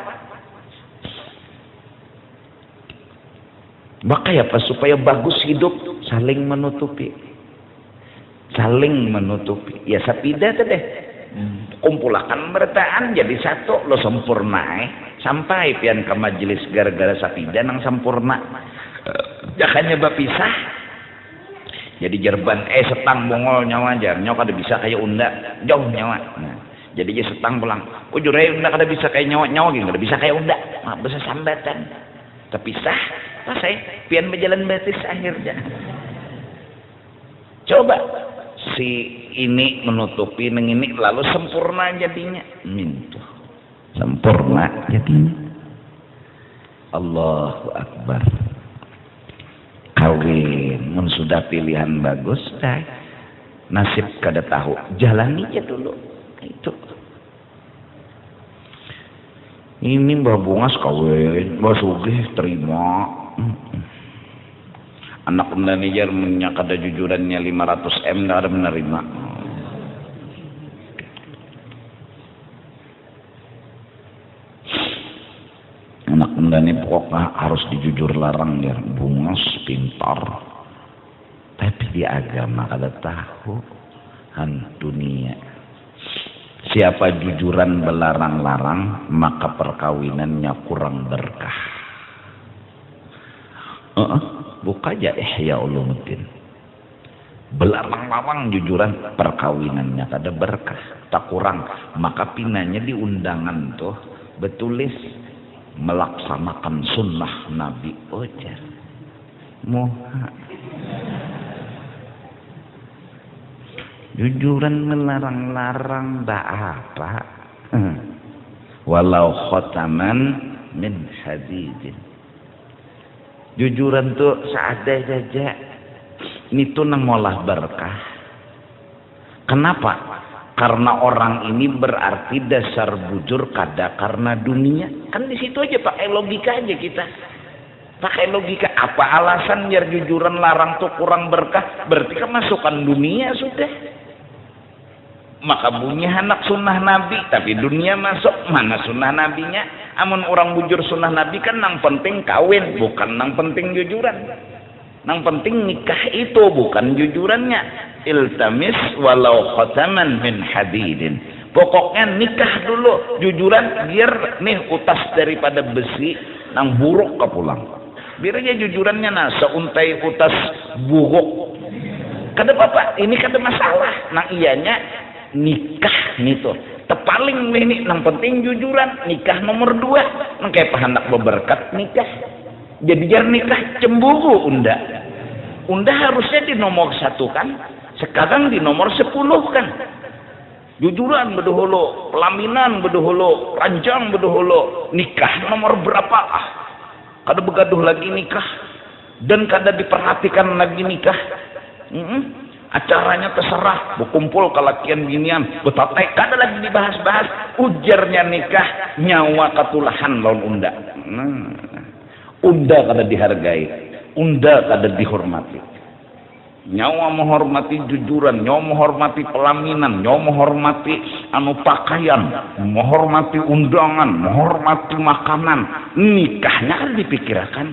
Maka ya apa supaya bagus hidup saling menutupi. Saling menutupi. Ya sapida teh. Kumpulakan bertaan jadi satu lo sempurna sampai pian ke majelis gara-gara sapida nang sempurna. Jakanya bapisah. Jadi jerban setang bongol nyawa aja. Nyawa kada bisa kayak unda jauh nyawa. Nah, jadi dia setang pulang. Ujurnya unda kada bisa kayak nyawa gitu, kada bisa kayak unda. Mak bisa sambatan. Terpisah. Pas pian berjalan batis akhirnya. Coba si ini menutupi neng ini lalu sempurna jadinya. Mintu. Sempurna jadinya. Allahu Akbar. Kawin mun sudah pilihan bagus dah. Nasib kada tahu. Jalani aja dulu. Itu. Ini Mbak Bungas kawin, Mbak Sugih terima. Anak manajer menyak ada jujurannya 500 M nggak ada menerima. Anak mendani pokoknya harus dijujur larang ya. Bungas pintar, tapi di agama kada tahu dunia. Siapa jujuran belarang-larang maka perkawinannya kurang berkah. Buka aja Ihya Ulumuddin. belarang-larang jujuran perkawinannya kada berkah tak kurang. Maka pinanya di undangan tuh betulis melaksanakan sunnah Nabi ojar moha jujuran melarang-larang dak apa walau khotaman min hadidin. Jujuran tuh seada saja ini tuh nang molah berkah. Kenapa? Karena orang ini berarti dasar bujur kada karena dunia. Kan di situ aja pakai logika aja kita. Pakai logika apa alasan biar jujuran larang tuh kurang berkah? Berarti kemasukan dunia sudah. Maka bunyi anak sunnah Nabi, tapi dunia masuk mana sunnah Nabinya? Amun orang bujur sunnah Nabi kan nang penting kawin, bukan nang penting jujuran. Nang penting nikah itu bukan jujurannya. Iltamis walau khataman min hadidin. Pokoknya nikah dulu, jujuran biar nih utas daripada besi nang buruk ke pulang. Biar aja jujurannya nasa untai utas buruk. Kada apa-apa, ini kada masalah. Nang iyanya nikah nih tuh. Tepaling ini nang penting jujuran, nikah nomor 2. Nang kayak pahanak beberkat nikah. Jadi jar nikah cemburu unda. Unda harusnya di nomor 1 kan. Sekarang di nomor 10 kan. Jujuran bedahulu, pelaminan bedahulu, ranjang bedahulu, nikah nomor berapa ah? Kada begaduh lagi nikah dan kada diperhatikan lagi nikah. Acaranya terserah, berkumpul kelakian ginian, betatai kada lagi dibahas-bahas. Ujarnya nikah nyawa katulahan lawan unda. Unda kada dihargai, unda kada dihormati. Nyawa menghormati jujuran, nyawa menghormati pelaminan, nyawa menghormati pakaian, menghormati undangan, menghormati makanan. Nikahnya kan dipikirkan.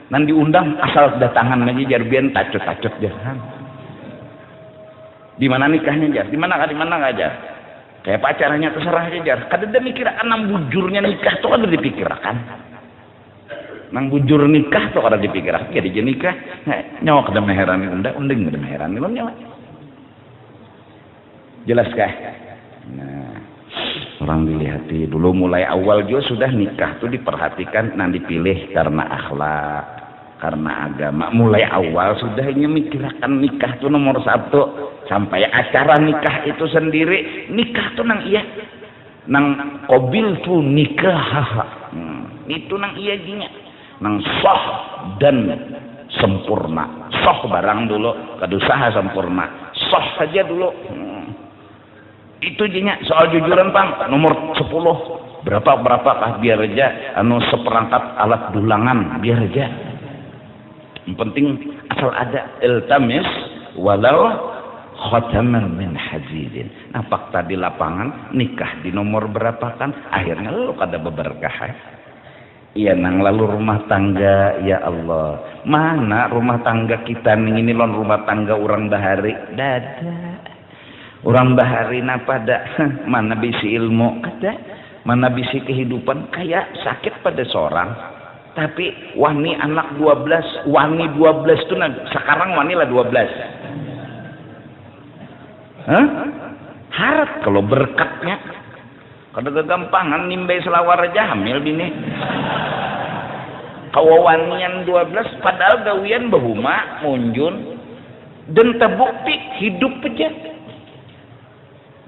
Nan diundang asal datangan aja jar bian tacut-tacut jalan. Di mana nikahnya jar? Di mana enggak jar? Kayak pacarannya terserah aja jar. Kada ada mikirkan nang bujurnya nikah tuh kada dipikirkan. Nang bujur nikah tuh kada dipikirkan. Jadi nikah nyawa kada meherani unding kada meherani lo nyawa. Jelas kah? Nah, orang dilihati dulu mulai awal juga sudah nikah tuh diperhatikan nang dipilih karena akhlak, karena agama. Mulai awal sudah mikirkan nikah tuh nomor 1. Sampai acara nikah itu sendiri, nikah tuh nang iya nang qabil tuh nikah. Itu nang iya ginya nang sah dan sempurna. Sah barang dulu, kadusaha sempurna. Sah saja dulu. Itu jinya soal jujuran Bang nomor 10. Berapa kah biar aja seperangkat alat dulangan biar aja. Yang penting asal ada iltamis walau khataman min hadidin. Nah fakta di lapangan nikah di nomor berapa kan akhirnya lu kada beberkah. Iya nang lalu rumah tangga ya Allah. Mana rumah tangga kita ini lon rumah tangga orang bahari dada. Orang bahari pada mana bisi ilmu kada. Mana bisi kehidupan kayak sakit pada seorang. Tapi wani anak 12, wani 12 tuh sekarang wani lah 12. Hah? Harap kalau berkatnya kada kegampangan nimbai selawar aja hamil bini. Kawawanian 12 padahal gawian bahuma munjun dan terbukti hidup aja.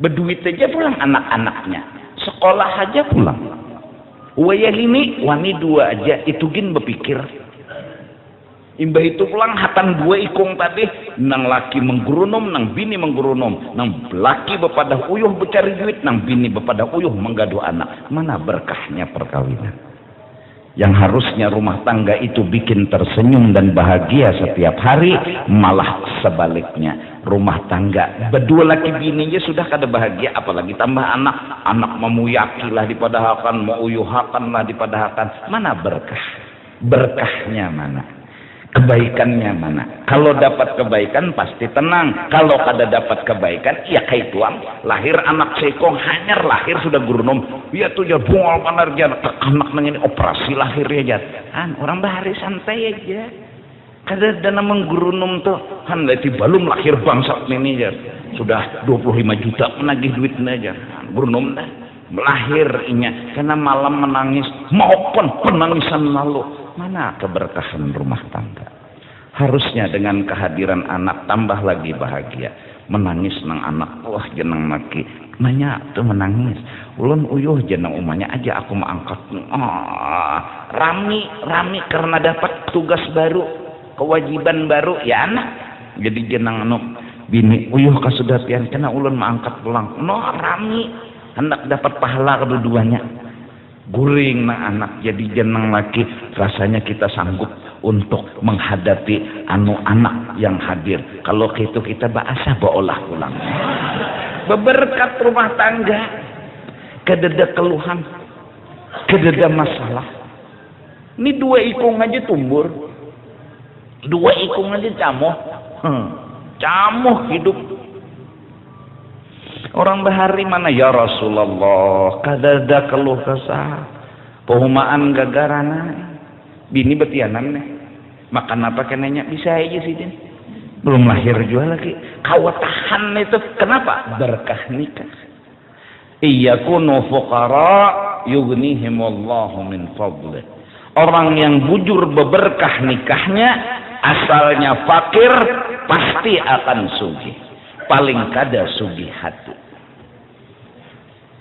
Berduit aja pulang anak-anaknya. Sekolah aja pulang. Wayah ini wani 2 aja itu gin berpikir. Imbah itu pulang hatan 2 ikung tadi nang laki menggerunom nang bini menggerunom nang laki bepada uyuh bercari duit nang bini bepada uyuh menggaduh anak. Mana berkahnya perkawinan? Yang harusnya rumah tangga itu bikin tersenyum dan bahagia setiap hari, malah sebaliknya rumah tangga berdua laki bininya sudah kada bahagia, apalagi tambah anak memuyaki lah dipadahakan, meuyuhakan lah dipadahakan. Mana berkahnya mana? Kebaikannya mana? Kalau dapat kebaikan pasti tenang. Kalau kada dapat kebaikan, ya kayak tuang. Lahir anak sekong hanyar lahir sudah gurunom. Ya tuh ya bungol panarja anak nanya operasi lahir ya jat. Orang bahari santai aja. Kada dana menggurunum tuh han leti balum lahir bangsat manajer sudah 25 juta menagih duit aja gurunum dah melahir inya karena malam menangis maupun penangisan lalu mana keberkahan rumah tangga. Harusnya dengan kehadiran anak tambah lagi bahagia. Menangis nang anak wah jeneng maki nanya tuh menangis ulun uyuh jeneng umanya aja aku mau angkat rami karena dapat tugas baru kewajiban baru ya anak jadi jeneng anu bini uyuh kasudapian kena ulun mau angkat pulang rami hendak dapat pahala keduanya guring nang anak jadi jeneng laki rasanya kita sanggup untuk menghadapi anak yang hadir. Kalau gitu kita bahasa baolah ulang. Beberkat rumah tangga, kededa keluhan, kededa masalah. Ini 2 ikung aja tumbur, 2 ikung aja camoh, camoh hidup. Orang bahari mana ya Rasulullah, kadada keluh kesah, pehumaan gagarana. Bini betianan nih makan apa kenanya bisa aja sih Din belum lahir juga lagi kawatahan itu kenapa berkah nikah iyakunu fuqara yughnihimullahu min fadlih orang yang bujur beberkah nikahnya asalnya fakir pasti akan sugih paling kada sugih hati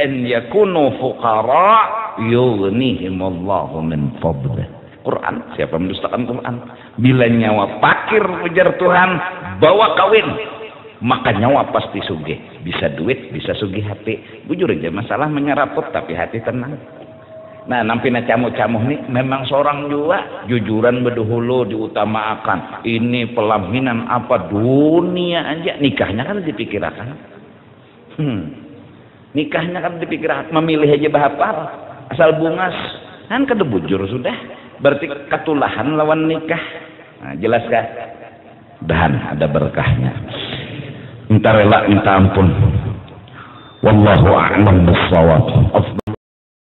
in yakunu fuqara yughnihimullahu min fadlih Quran, siapa mendustakan Quran? Bila nyawa fakir ujar Tuhan, bawa kawin, maka nyawa pasti sugih. Bisa duit, bisa sugih hati. Bujur aja masalah menyeraput tapi hati tenang. Nah, nampina camuh-camuh nih memang seorang juga jujuran beduhulu diutamakan. Ini pelaminan apa dunia aja nikahnya kan dipikirkan. Nikahnya kan dipikirkan memilih aja bahapal asal bungas kan kada bujur sudah. Berarti ketulahan lawan nikah. Nah, jelas kah? Dan ada berkahnya. Minta rela, minta ampun. Wallahu a'lam bissawab.